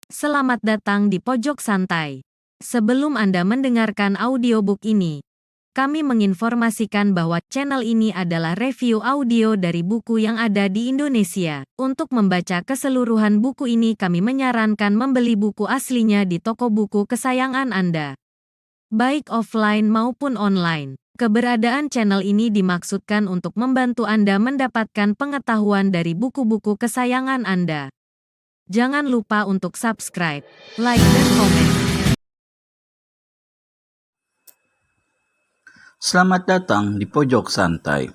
Selamat datang di Pojok Santai. Sebelum Anda mendengarkan audiobook ini, kami menginformasikan bahwa channel ini adalah review audio dari buku yang ada di Indonesia. Untuk membaca keseluruhan buku ini kami menyarankan membeli buku aslinya di toko buku kesayangan Anda, baik offline maupun online. Keberadaan channel ini dimaksudkan untuk membantu Anda mendapatkan pengetahuan dari buku-buku kesayangan Anda. Jangan lupa untuk subscribe, like, dan komen. Selamat datang di Pojok Santai,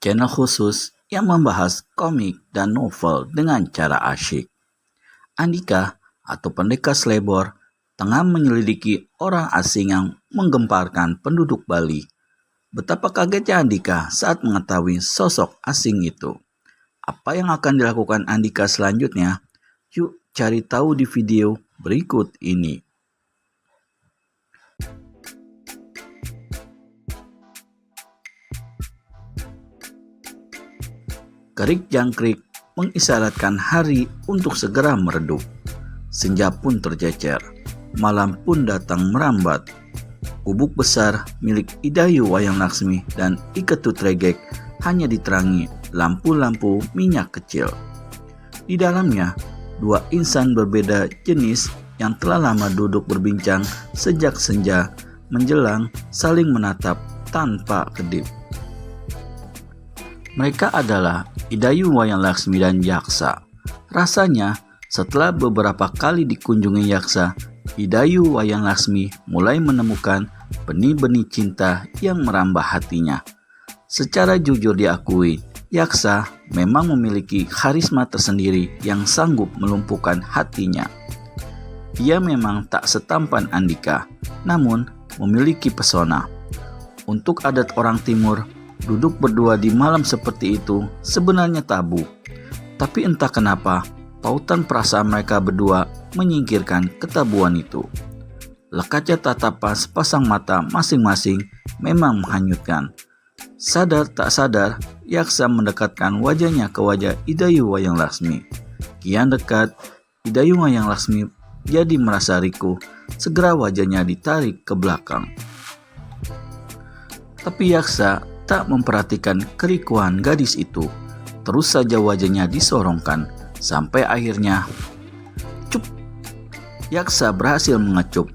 channel khusus yang membahas komik dan novel dengan cara asyik. Andika atau pendekar Slebor tengah menyelidiki orang asing yang menggemparkan penduduk Bali. Betapa kagetnya Andika saat mengetahui sosok asing itu. Apa yang akan dilakukan Andika selanjutnya? Yuk cari tahu di video berikut ini. Kerik jangkrik mengisyaratkan hari untuk segera meredup. Senja pun tercecer, malam pun datang merambat. Gubuk besar milik Idayu Wayang Laksmi dan Iketut Regek hanya diterangi lampu-lampu minyak kecil. Di dalamnya, dua insan berbeda jenis yang telah lama duduk berbincang sejak senja menjelang saling menatap tanpa kedip. Mereka adalah Idayu Wayang Laksmi dan Yaksa. Rasanya setelah beberapa kali dikunjungi Yaksa, Idayu Wayang Laksmi mulai menemukan benih-benih cinta yang merambah hatinya. Secara jujur diakui, Yaksa memang memiliki karisma tersendiri yang sanggup melumpuhkan hatinya. Dia memang tak setampan Andika, namun memiliki pesona. Untuk adat orang timur, duduk berdua di malam seperti itu sebenarnya tabu. Tapi entah kenapa, pautan perasaan mereka berdua menyingkirkan ketabuan itu. Lekatnya tatapan sepasang mata masing-masing memang menghanyutkan. Sadar tak sadar, Yaksa mendekatkan wajahnya ke wajah Idayu Wayang Laksmi. Kian dekat, Idayu Wayang Laksmi jadi merasa rikuh. Segera wajahnya ditarik ke belakang. Tapi Yaksa tak memperhatikan kerikuan gadis itu. Terus saja wajahnya disorongkan, sampai akhirnya cup. Yaksa berhasil mengecup.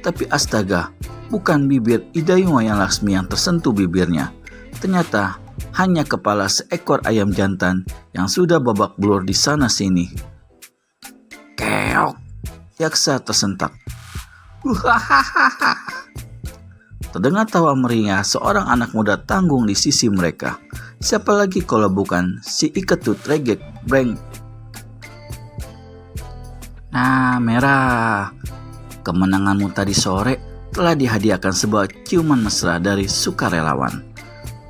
Tapi astaga, bukan bibir Idayu Wayang Laksmi yang tersentuh bibirnya. Ternyata hanya kepala seekor ayam jantan yang sudah babak belur di sana-sini. Keok, Yaksa tersentak. Terdengar tawa meriah seorang anak muda tanggung di sisi mereka. Siapa lagi kalau bukan si Iketut Regek Breng. Nah, merah. Kemenanganmu tadi sore telah dihadiahkan sebuah ciuman mesra dari sukarelawan.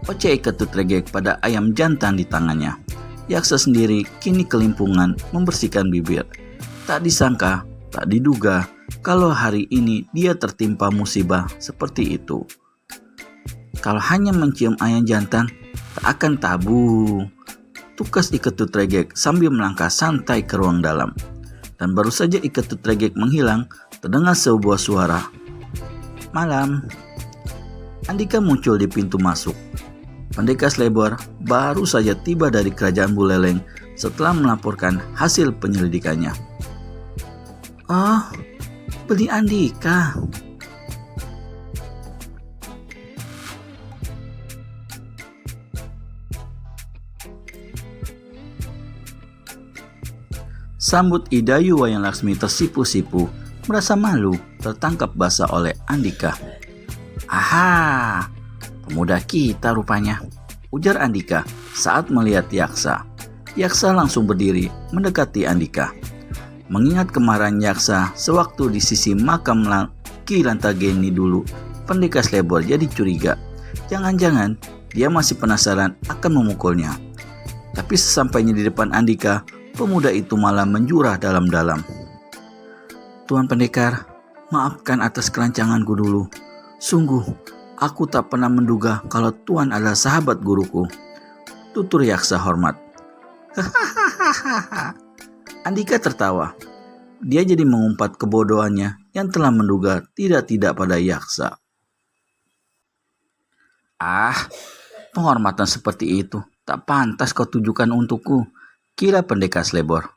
Oceh Iketut Regek pada ayam jantan di tangannya. Yaksa sendiri kini kelimpungan membersihkan bibir. Tak disangka, tak diduga kalau hari ini dia tertimpa musibah seperti itu. Kalau hanya mencium ayam jantan, tak akan tabu. Tukas Iketut Regek sambil melangkah santai ke ruang dalam. Dan baru saja Iketut Regek menghilang, terdengar sebuah suara. Malam. Andika muncul di pintu masuk. Pendekar Slebor baru saja tiba dari kerajaan Buleleng setelah melaporkan hasil penyelidikannya. Oh, beli Andika. Sambut Idayu Wayang Laksmi tersipu-sipu, merasa malu tertangkap basah oleh Andika. Aha, pemuda kita rupanya, ujar Andika saat melihat Yaksa. Yaksa langsung berdiri mendekati Andika. Mengingat kemarahan Yaksa sewaktu di sisi makam Ki Lantageni dulu, pendekar Slebor jadi curiga. Jangan-jangan dia masih penasaran akan memukulnya. Tapi sesampainya di depan Andika, pemuda itu malah menjurah dalam-dalam. Tuan pendekar, maafkan atas kelancanganku dulu. Sungguh, aku tak pernah menduga kalau Tuan adalah sahabat guruku. Tutur Yaksa hormat. Andika tertawa. dia jadi mengumpat kebodohannya yang telah menduga tidak-tidak pada Yaksa. Ah, penghormatan seperti itu tak pantas kau tujukan untukku, kira pendekar Slebor.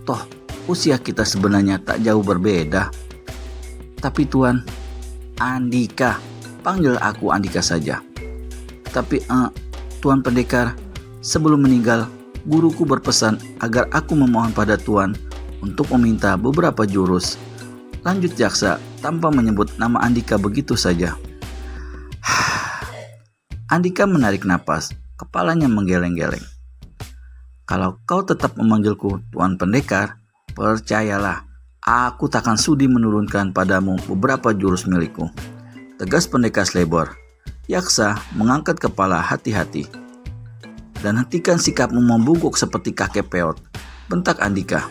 Toh, usia kita sebenarnya tak jauh berbeda. Tapi Tuan, Andika, panggil aku Andika saja. Tapi Tuan pendekar, sebelum meninggal, guruku berpesan agar aku memohon pada Tuan untuk meminta beberapa jurus. Lanjut Yaksa tanpa menyebut nama Andika begitu saja. Andika menarik napas, kepalanya menggeleng-geleng. Kalau kau tetap memanggilku Tuan Pendekar, percayalah, aku takkan sudi menurunkan padamu beberapa jurus milikku. Tegas pendekar Slebor. Yaksa mengangkat kepala hati-hati. Dan hentikan sikapmu membungkuk seperti kakek peot, bentak Andika.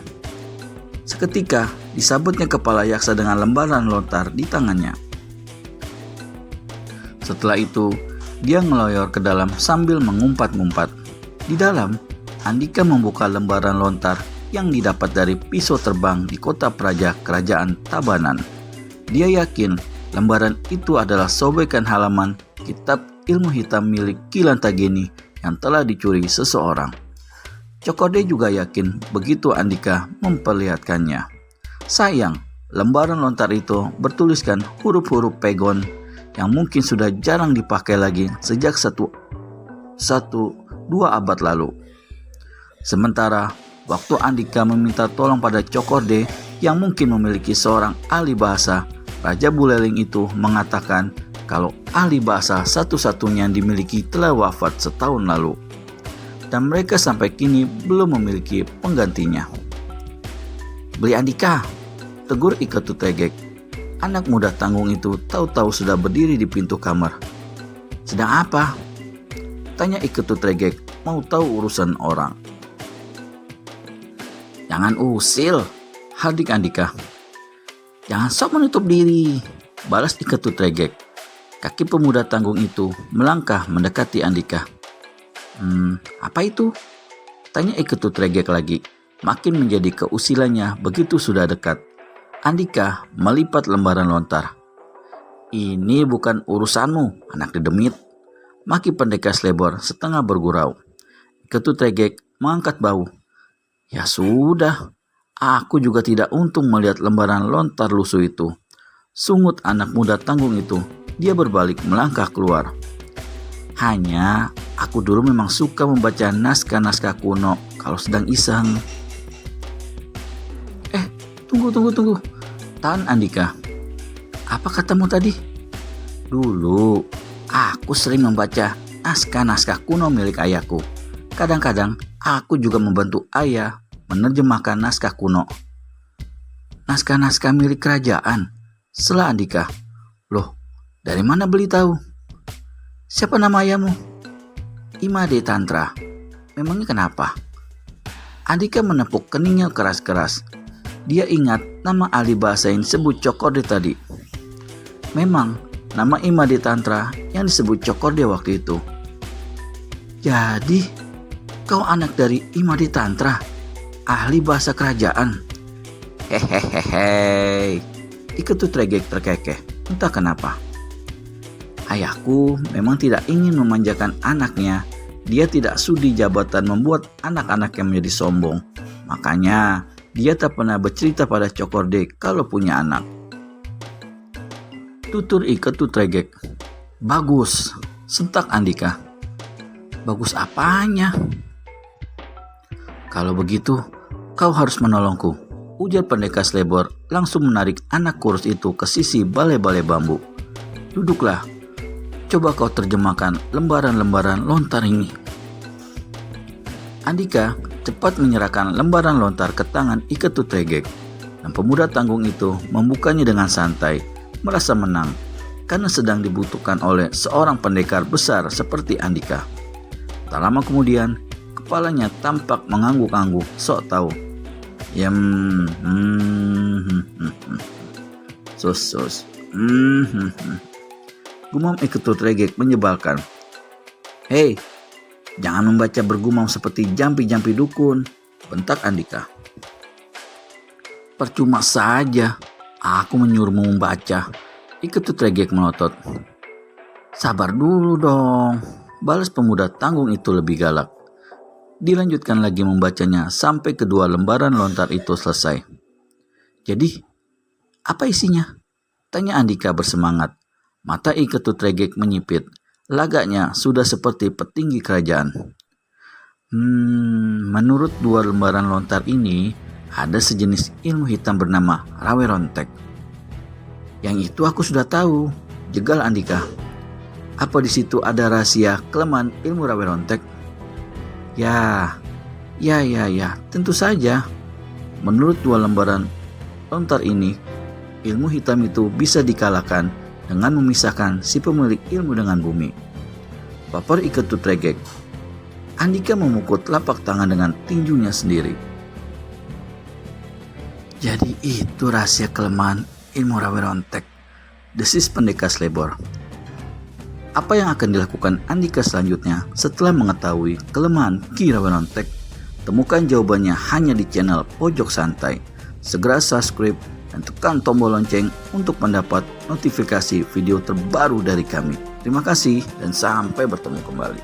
Seketika disabetnya kepala Yaksa dengan lembaran lontar di tangannya. Setelah itu, dia ngeloyor ke dalam sambil mengumpat-ngumpat. Di dalam, Andika membuka lembaran lontar yang didapat dari pisau terbang di kota praja kerajaan Tabanan. Dia yakin lembaran itu adalah sobekan halaman kitab ilmu hitam milik Kilantageni yang telah dicuri seseorang. Cokorde juga yakin begitu Andika memperlihatkannya. Sayang, lembaran lontar itu bertuliskan huruf-huruf pegon yang mungkin sudah jarang dipakai lagi sejak 1-2 abad lalu. Sementara waktu Andika meminta tolong pada Cokorde yang mungkin memiliki seorang ahli bahasa, Raja Buleleng itu mengatakan kalau ahli bahasa satu-satunya yang dimiliki telah wafat setahun lalu, dan mereka sampai kini belum memiliki penggantinya. "Beli Andika," tegur Ika Tutregek. Anak muda tanggung itu tahu-tahu sudah berdiri di pintu kamar. "Sedang apa?" tanya Ika Tutregek, mau tahu urusan orang. "Jangan usil," hardik Andika. "Jangan sok menutup diri," balas Ika Tutregek. Kaki pemuda tanggung itu melangkah mendekati Andika. Apa itu?" tanya Ika Tutregek lagi. Makin menjadi keusilannya begitu sudah dekat. Andika melipat lembaran lontar. "Ini bukan urusanmu, anak dedemit," maki pendekar Slebor setengah bergurau. Ika Tutregek mengangkat bahu. "Ya sudah, aku juga tidak untung melihat lembaran lontar lusuh itu," sungut anak muda tanggung itu. Dia berbalik melangkah keluar. "Hanya aku dulu memang suka membaca naskah-naskah kuno kalau sedang iseng." Tunggu. Tahan Andika. "Apa katamu tadi?" "Dulu, aku sering membaca naskah-naskah kuno milik ayahku. Kadang-kadang aku juga membantu ayah menerjemahkan naskah kuno." "Naskah-naskah milik kerajaan?" sela Andika. "Loh, dari mana beli tahu?" "Siapa nama ayahmu?" "Imade Tantra." "Memangnya kenapa?" Andika menepuk keningnya keras-keras. Dia ingat nama ahli bahasa yang disebut Cokorde tadi. Memang nama Imade Tantra yang disebut Cokorde waktu itu. "Jadi, kau anak dari Imade Tantra, ahli bahasa kerajaan?" "Hehehehe," Ika Tutregek terkekeh, entah kenapa. "Ayahku memang tidak ingin memanjakan anaknya. Dia tidak sudi jabatan membuat anak-anaknya menjadi sombong. Makanya dia tak pernah bercerita pada Cokorde kalau punya anak." Tutur Ika Tutregek. "Bagus," sentak Andika. "Bagus apanya?" "Kalau begitu, kau harus menolongku," ujar pendekar Slebor langsung menarik anak kurus itu ke sisi balai-balai bambu. "Duduklah. Coba kau terjemahkan lembaran-lembaran lontar ini." Andika cepat menyerahkan lembaran lontar ke tangan Ika Tutregek, dan pemuda tanggung itu membukanya dengan santai, merasa menang karena sedang dibutuhkan oleh seorang pendekar besar seperti Andika. Tak lama kemudian, kepalanya tampak mengangguk-angguk, sok tahu. Sus. Gumam Ika Tutregek menyebalkan. "Hei, jangan membaca bergumam seperti jampi-jampi dukun," bentak Andika. Percuma saja, aku menyuruhmu membaca. Iketut Regek melotot. Sabar dulu dong, balas pemuda tanggung itu lebih galak. Dilanjutkan lagi membacanya sampai kedua lembaran lontar itu selesai. Jadi, apa isinya? Tanya Andika bersemangat. Mata Iketut Regek menyipit. Lagaknya sudah seperti petinggi kerajaan. Menurut dua lembaran lontar ini, ada sejenis ilmu hitam bernama Rawerontek. Yang itu aku sudah tahu, jegal Andika. Apa di situ ada rahasia kelemahan ilmu Rawerontek? Ya, tentu saja. Menurut dua lembaran lontar ini, ilmu hitam itu bisa dikalahkan dengan memisahkan si pemilik ilmu dengan bumi. Baper Iketut Regek. Andika memukul telapak tangan dengan tinjunya sendiri. Jadi itu rahasia kelemahan ilmu Rawerontek, desis pendekar Slebor. Apa yang akan dilakukan Andika selanjutnya setelah mengetahui kelemahan Ki Rawerontek? Temukan jawabannya hanya di channel Pojok Santai. Segera subscribe dan tekan tombol lonceng untuk mendapat notifikasi video terbaru dari kami. Terima kasih dan sampai bertemu kembali.